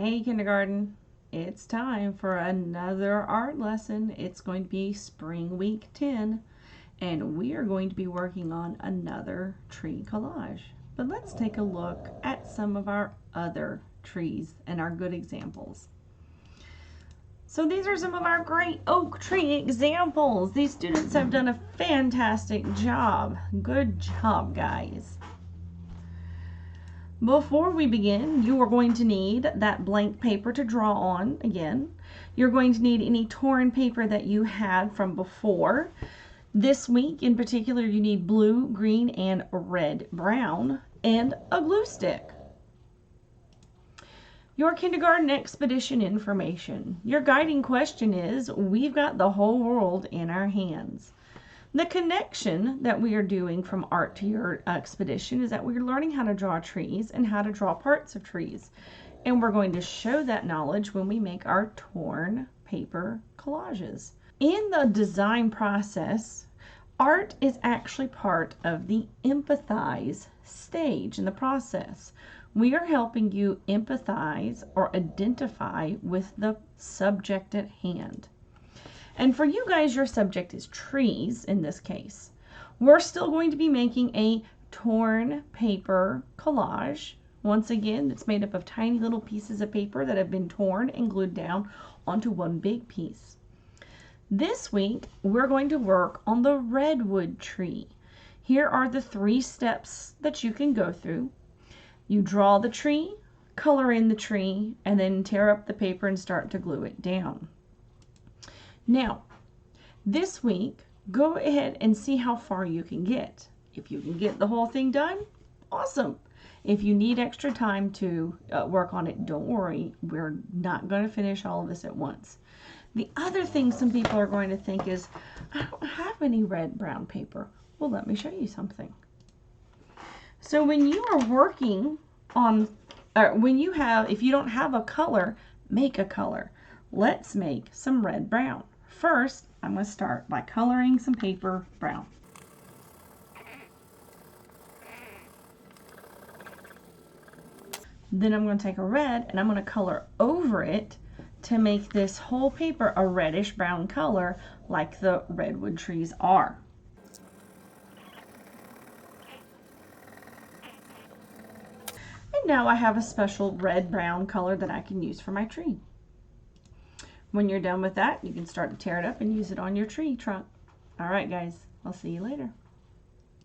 Hey kindergarten, it's time for another art lesson. It's going to be spring week 10 and we are going to be working on another tree collage. But let's take a look at some of our other trees and our good examples. So these are some of our great oak tree examples. These students have done a fantastic job. Good job, guys. Before we begin, you are going to need that blank paper to draw on again. You're going to need any torn paper that you had from before. This week in particular, you need blue, green, and red, brown, and a glue stick. Your kindergarten expedition information. Your guiding question is, we've got the whole world in our hands. The connection that we are doing from art to your expedition is that we're learning how to draw trees and how to draw parts of trees. And we're going to show that knowledge when we make our torn paper collages. In the design process, art is actually part of the empathize stage in the process. We are helping you empathize or identify with the subject at hand. And for you guys, your subject is trees in this case. We're still going to be making a torn paper collage. Once again, it's made up of tiny little pieces of paper that have been torn and glued down onto one big piece. This week, we're going to work on the redwood tree. Here are the 3 steps that you can go through. You draw the tree, color in the tree, and then tear up the paper and start to glue it down. Now, this week, go ahead and see how far you can get. If you can get the whole thing done, awesome. If you need extra time to work on it, don't worry. We're not going to finish all of this at once. The other thing some people are going to think is, I don't have any red brown paper. Well, let me show you something. So when you are working on, if you don't have a color, make a color. Let's make some red brown. First, I'm going to start by coloring some paper brown. Then I'm going to take a red and I'm going to color over it to make this whole paper a reddish brown color like the redwood trees are. And now I have a special red-brown color that I can use for my tree. When you're done with that, you can start to tear it up and use it on your tree trunk. All right, guys, I'll see you later.